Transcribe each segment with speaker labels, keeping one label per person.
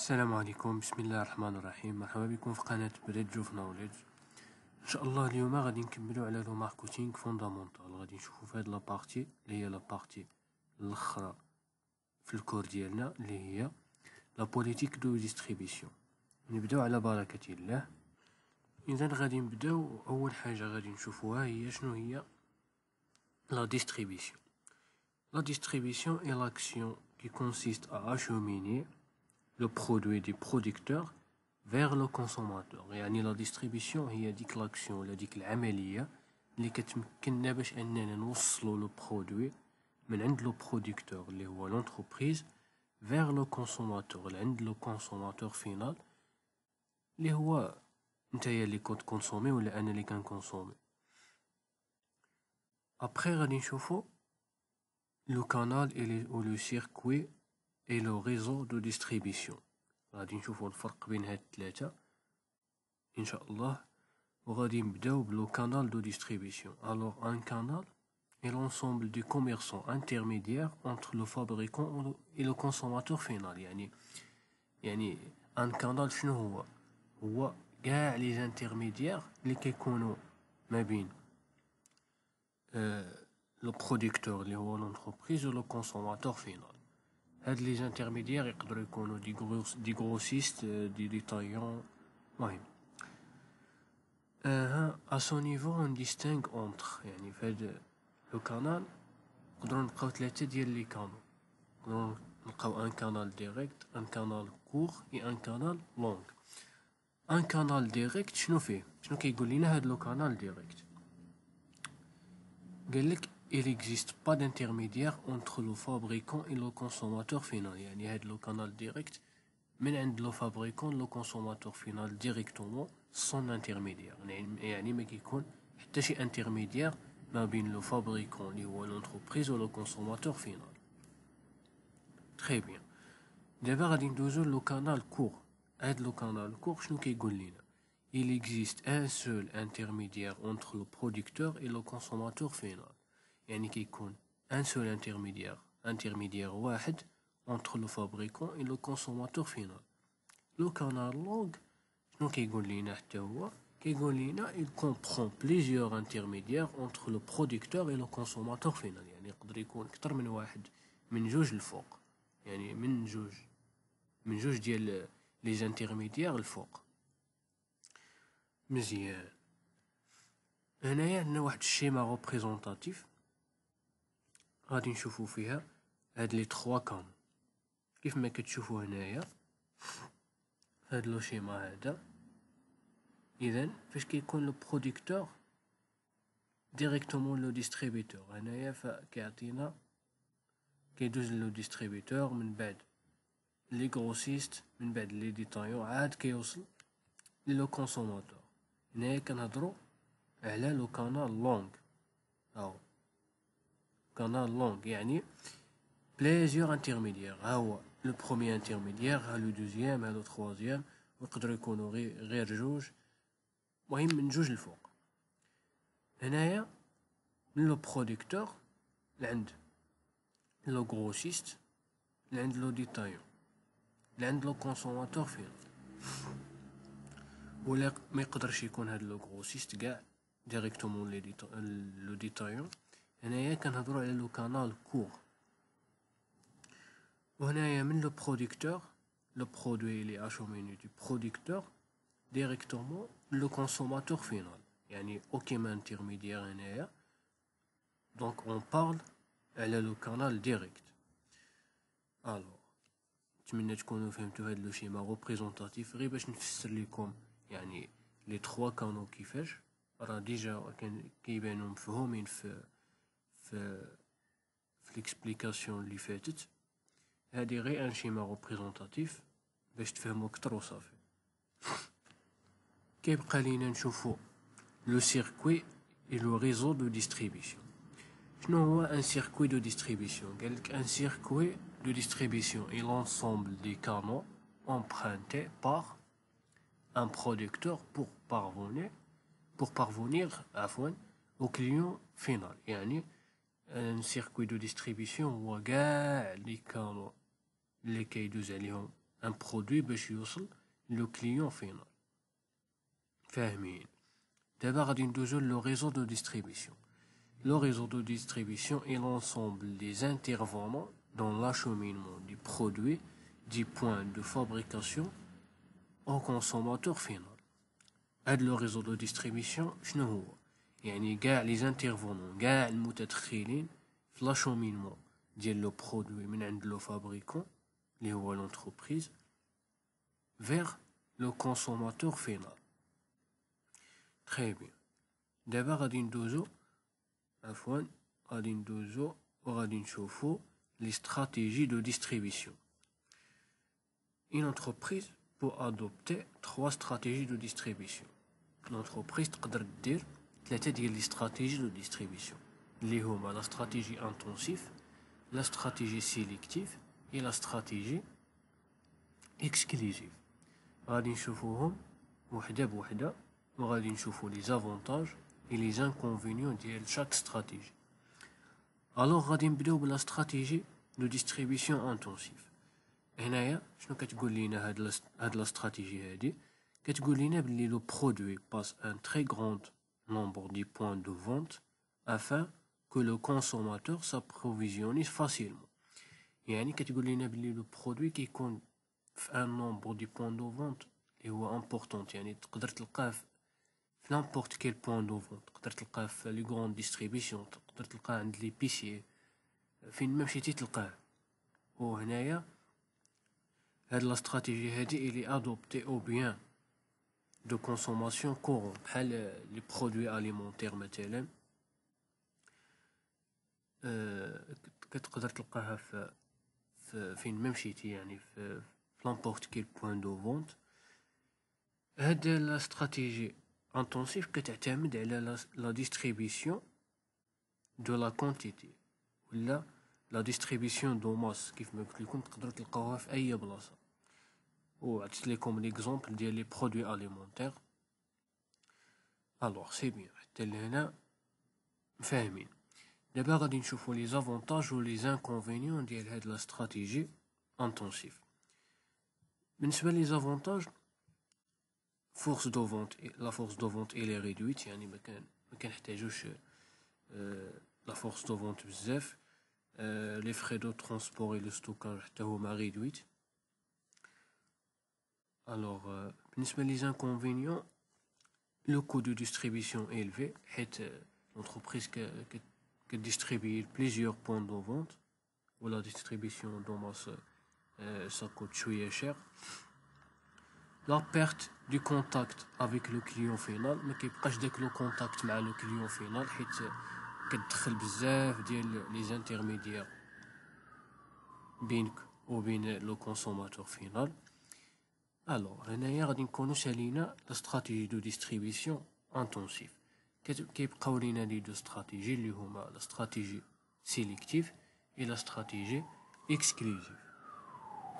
Speaker 1: السلام عليكم، بسم الله الرحمن الرحيم. مرحبا بكم في قناة بريدج اوف نوليدج. ان شاء الله اليوم غادي نكملوا على لو ماركتينغ فوندامونتال. غادي نشوفوا في هاد لابارتي اللي هي لابارتي الاخرى في الكور ديالنا اللي هي لا بوليتيك دو ديستريبيسيون. نبداو على بركة الله. اذا غادي نبداو، اول حاجه غادي نشوفوها هي شنو هي لا ديستريبيسيون. La distribution est l'action qui consiste à acheminer le produit du producteur vers le consommateur. يعني la distribution هي ديك l'action ولا ديك العملية اللي كتمكننا باش اننا نوصلوا le produit من عند le producteur اللي هو l'entreprise vers le consommateur عند le consommateur final اللي هو نتايا اللي كتكونسومي ولا انا اللي كنكونسومي. après غادي نشوفوا le canal ou le circuit et le réseau de distribution. غادي نشوفوا الفرق بين هاد الثلاثه ان شاء الله. وغادي نبداو بلو canal de distribution. Alors un canal est l'ensemble des commerçants intermédiaires entre le fabricant et le consommateur final. يعني un canal شنو هو كاع لي انترميديير اللي كيكونوا ما بين le producteur اللي هو l'entreprise و le consommateur final. هاد لي انترميديير يقدروا يكونوا دي غروسيست دي ديتايون. المهم à son niveau on distingue entre يعني فهاد لو كانال نقدروا نلقاو ثلاثه ديال لي كانال. نقدروا نلقاو ان كانال ديريكت، ان كانال كور اي ان كانال لونغ. ان كانال ديريكت شنو فيه؟ شنو كيقول لنا هاد لو كانال ديريكت؟ قال لك il n'existe pas d'intermédiaire entre le fabricant et le consommateur final. يعني هاد لو كانال ديريكت من عند لو فابريكون لو كونسوماتور فينال ديريكتومون سون انترميديير. يعني ما كيكون حتى شي انترميديير ما بين لو فابريكون اللي هو لونتربريز و لو كونسوماتور فينال. تري بيان. دابا غادي ندوزو لو كانال كور. هاد لو كانال كور شنو كيقول لنا؟ il existe un seul intermédiaire entre le producteur et le consommateur final. يعني كيكون un seul intermédiaire واحد entre le fabricant et le consommateur final. Le canal long شنو كيقول لنا حتى هو؟ كيقول لنا il comprend plusieurs intermédiaires entre le producteur et le consommateur final. يعني يقدر يكون اكثر من واحد، من جوج الفوق، يعني من جوج ديال لي زانترميديير الفوق. مزيان. هنايا عندنا واحد الشيما ريبريزونطاتيف غادي نشوفو فيها هاد لي 3 كانون كيف ما كتشوفوا هنايا هاد لو شيما هذا. اذا فاش كيكون لو برودكتور ديريكتومون لو ديستريبيتور هنايا فكيعطينا كيدوز لو ديستريبيتور، من بعد لي غروسيست، من بعد لي ديتايون، عاد كيوصل لو كونسوماتور. هنايا كنهضروا على لو كانال لونغ. هاو كانال لونغ يعني بليزيور انترميديير. ها هو لو بروميير انترميديير، ها لو دوزيام، ها لو تروازيام، ويقدروا يكونوا غير جوج، مهم من جوج الفوق. هنايا من لو برودكتور لعند لو غروسيست لعند لو ديتايون لعند لو كونسوماتور فين. ولا ما يقدرش يكون هاد لو غروسيست كاع ديريكتومون لو ديتايون. هنايا كنهضروا على لو كانال كور. وهنايا من لو برودكتور لو برودوي لي اشوميني دو برودكتور ديريكتومون لو كونسوماتور فينال. يعني اوكيم انترميديير هنايا. دونك اون بارل على لو كانال ديريكت. الو نتمنى تكونوا فهمتوا هاد لو شيما ريبريزونطاتيف. غير باش نفسر لكم يعني لي 3 كانو كيفاش راه ديجا كيبانوا مفهومين في ليكسبليكاسيون اللي فاتت. هادي غير ان شيما ريبريزونطاتيف باش تفهموا اكثر وصافي. كيبقى لينا نشوفوا لو سيركوي اي لو ريزو دو ديستريبيسيون. شنو هو ان سيركوي دو ديستريبيسيون؟ قالك ان سيركوي دو ديستريبيسيون اي لونسومبل دي كانو empruntés par un producteur pour parvenir au client final. يعني un circuit de distribution هو كاع لي كانو اللي كيدوز عليهم ان برودوي باش يوصل لو كليون فينال. فاهمين؟ دابا غادي ندوزو لو ريزو دو ديستريبيسيون. Le réseau de distribution est l'ensemble des intervenants dans l'acheminement du produit du point de fabrication au consommateur final. Le réseau de distribution, شنو هو؟ يعني كاع les intervenants, كاع المتدخلين في l'acheminement ديال le produit من عند le fabricant اللي هو l'entreprise vers le consommateur final. Très bien. دابا غادي ندوزو غادي ندوزو وغادي نشوفو les stratégies de distribution. Une entreprise peut adopter 3 stratégies de distribution. L'entreprise تقدر دير 3 ديال les stratégies de distribution اللي هما la stratégie intensive, la stratégie sélective et la stratégie exclusive. غادي نشوفوهم وحده بوحده وغادي نشوفو les avantages et les inconvénients ديال chaque stratégie. Alors غادي نبداو بلا استراتيجي دو ديستريبيسيون انتونسيف. هنايا شنو كتقول لينا هاد لا استراتيجي هادي؟ كتقول لينا بلي لو برودوي باس ان تري غراند nombre de points de vente afin que le consommateur s'approvisionnise facilement. يعني كتقول لينا بلي لو برودوي كيكون في ان nombre de points de vente اللي هو امبورطون، يعني تقدر تلقاه في n'importe quel point de vente. تقدر تلقاه في لي غروند ديستريبيسيون، تقدر تلقاه عند لي بيسي، فين ما مشيتي تلقاه. وهنايا هاد لا استراتيجي هادي الي ادوبتي او بيان دو كونسوماسيون كورون بحال لي برودوي اليمونتير مثلا. كتقدر تلقاها في فين ما مشيتي، يعني في n'importe quel point de vente. هاد لا استراتيجي intensif كتعتمد على لا ديستريبيسيون دو لا كونتيتي ولا لا ديستريبيسيون دو ماس. كيف ما قلت لكم تقدروا تلقاوها في اي بلاصه. وعطيت لكم ليكزامبل ديال لي برودوي اليمونتير. الوغ سي بيان حتى لهنا فاهمين. دابا غادي نشوفوا لي زافونتاج و لي زانكونفينيون ديال هاد لا استراتيجي انتونسيف. بالنسبه لي زافونتاج، force de vente, la force de vente elle est réduite، يعني ما كنحتاجوش la force de vente بزاف. les frais de transport et le stockage حتى هما réduite. alors بالنسبه لي inconvénients، le coût de distribution est élevé حيت l'entreprise distribue plusieurs points de vente ou la distribution de masse ça coûte شويه cher. La perte du contact avec le client final، ما كيبقاش داك لو كونتاكت مع لو كليون فينال حيت كتدخل بزاف ديال لي زانترميديير بينك وبين لو كونسوماتور فينال. الوغ هنايا غادي نكونو سالينا لا استراتيجي دو ديستريبيسيون انتونسيف. كيبقاو لينا لي دو استراتيجي اللي هما لا استراتيجي سيليكتيف اي لا استراتيجي اكسكلوزيف.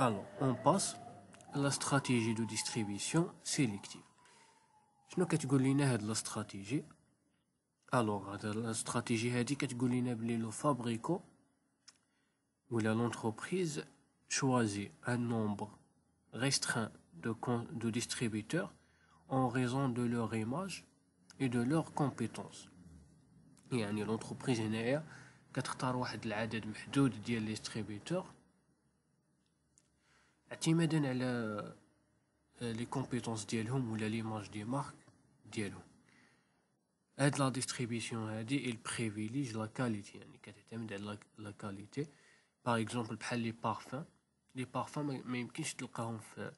Speaker 1: الوغ اون باس لا استراتيجي دو ديستريبيسيون سيليكتيف. شنو كتقول لينا هاد لا استراتيجي؟ الوغ هاد لا استراتيجي هادي كتقول لينا بلي لو فابريكو ولا لونتربريز choisit un nombre restreint de distributeurs en raison de leur image et de leurs compétences. يعني l'entreprise هنايا كتختار واحد العدد محدود ديال لي ديستريبيتور اعتمادا على لي كومبيتونس ديالهم ولا ليماج دي مارك ديالهم. هاد لا ديستريبيسيون هادي il privilégie la qualité، يعني كتعتمد على لا كاليتي. باغ اكزومبل بحال لي بارفان. لي بارفان ما يمكنش تلقاهم في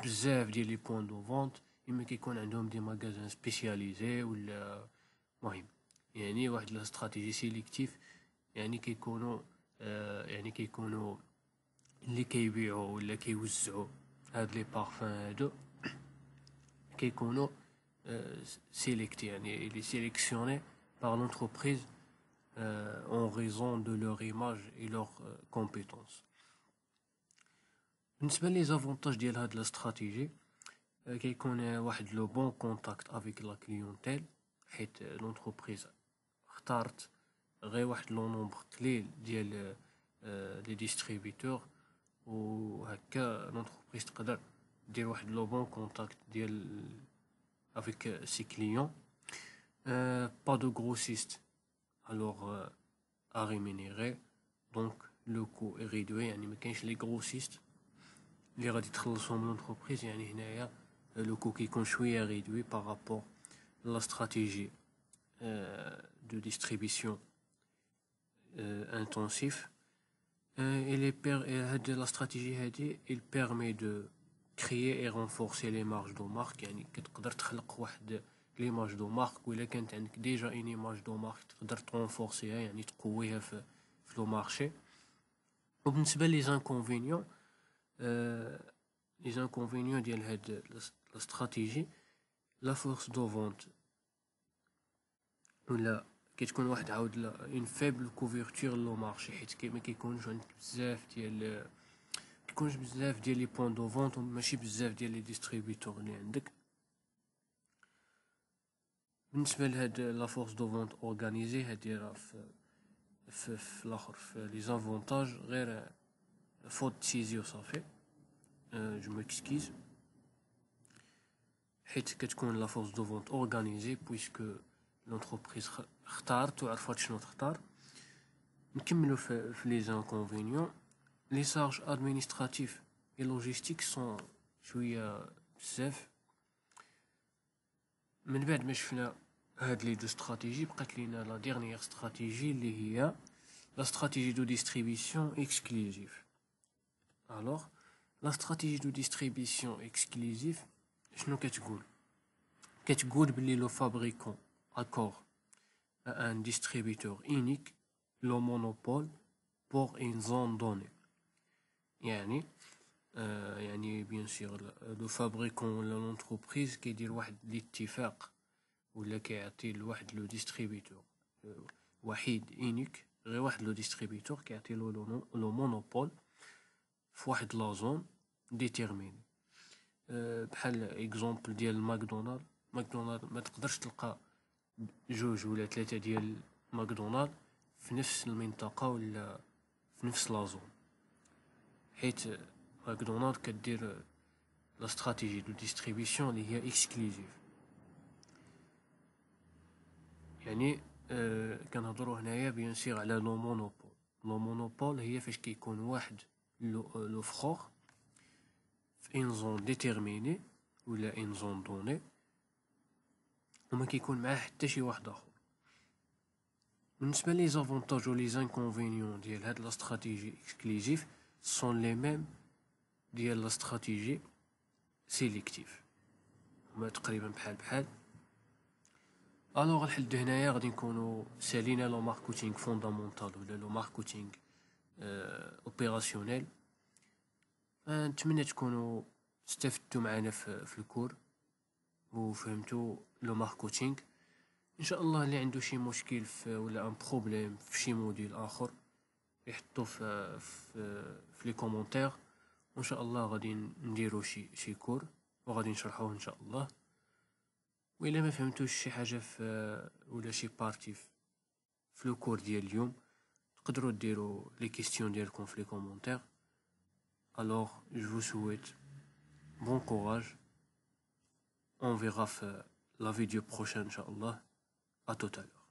Speaker 1: بزاف ديال لي بوين دو فونت، اما كيكون عندهم دي ماغازان سبيسياليزي ولا مهم. يعني واحد لا استراتيجي سيليكتيف يعني كيكونوا اللي كيبيعوا ولا كيوزعوا هاد لي بارفان هادو كيكونوا سيليكتي، يعني لي سيليكسيوني par l'entreprise en raison de leur image et leurs compétences. بالنسبه لي زافونتاج ديال هاد الاستراتيجي، كيكون واحد لو بون كونتاكت افيك لا كليونتيل حيت لونتربريز اختارت غير واحد لو نومبر قليل ديال لي ديستريبيتور وهكا l'entreprise تقدر دير واحد لو بون كونتاكت ديال avec ses clients. Pas de grossiste alors à rémunérer, donc le coût est réduit. يعني ما كاينش لي grossistes اللي غادي تخلصهم l'entreprise. يعني هنايا le coût كيكون شويه réduit par rapport à la stratégie de distribution intensif. La stratégie هادي il permet de créer et renforcer les marges de marque. يعني كتقدر تخلق واحد l'image de marque وإلا كانت عندك déjà une image de marque تقدر ترونفورسيها يعني تقويها في لو مارشي. وبالنسبة لي زانكونفينيون ديال هاد الاستراتيجي لا فورس دو فونت ولا كتكون واحد عاود اون فيبل كوفرتور لو مارشي حيت ما كيكونش عندك بزاف ديال لي بوين دو فونت وماشي بزاف ديال لي ديستريبيتور اللي عندك. بالنسبه لهاد لا فورس دو فونت اورغانيزي هادي راه في الاخر في لي زافونتاج غير فوت تيزي وصافي. جو مكسكيز حيت كتكون لا فورس دو فونت اورغانيزي بويسكو لونتربريز اختارت وعرفت شنو تختار. نكملوا في لي زانكونفينيون. لي شارج ادمينستراتيف اي لوجيستيك سون شويه بزاف. من بعد ما شفنا هاد لي دو استراتيجي بقات لينا لا ديرنيير استراتيجي اللي هي لا استراتيجي دو ديستريبيسيون اكسكلوزيف. الوغ لا استراتيجي دو ديستريبيسيون اكسكلوزيف شنو كتقول بلي لو فابريكون accord à un distributeur unique le monopole pour une zone donnée. يعني bien sûr le fabricant ولا l'entreprise كيدير واحد الاتفاق ولا كيعطي لواحد لو ديستريبيتور وحيد unique غير واحد لو ديستريبيتور كيعطي له لو مونوبول في واحد لا زون ديتيرميني. بحال اكزومبل ديال ماكدونالد ما تقدرش تلقى جوج ولا ثلاثة ديال ماكدونالد في نفس المنطقة ولا في نفس لازون حيت ماكدونالد كدير لا استراتيجي دو ديستريبيسيون اللي هي اكسكلوزيف. يعني كنهضروا هنايا بيان سيغ على لو مونوبول هي فاش كيكون واحد لو فخور في ان زون ديتيرميني ولا ان زون دوني وما كيكون معاه حتى شي واحد اخر. بالنسبه لي زافونتاج و لي زانكونفينيون ديال هاد لا استراتيجي اكسكلوزيف سون لي ميم ديال لا استراتيجي سيليكتيف هما تقريبا بحال. الوغ لحد هنايا غادي نكونوا سالينا لو ماركتينغ فوندامونتال ولا لو ماركتينغ اوبيراسيونيل. نتمنى تكونوا استفدتوا معنا في الكور وفهمتوا لو ماركتينغ. ان شاء الله اللي عنده شي مشكل ولا ان بروبليم في شي موديل اخر يحطوا في لي كومونتير وان شاء الله غادي نديروا شي كور وغادي نشرحوه ان شاء الله. وإلا ما فهمتوش شي حاجه ولا شي بارتي في لو كور ديال اليوم تقدروا ديروا لي كيستيون ديالكم في لي كومونتير. alors je vous souhaite bon courage. On verra la vidéo prochaine, Inch'Allah. À tout à l'heure.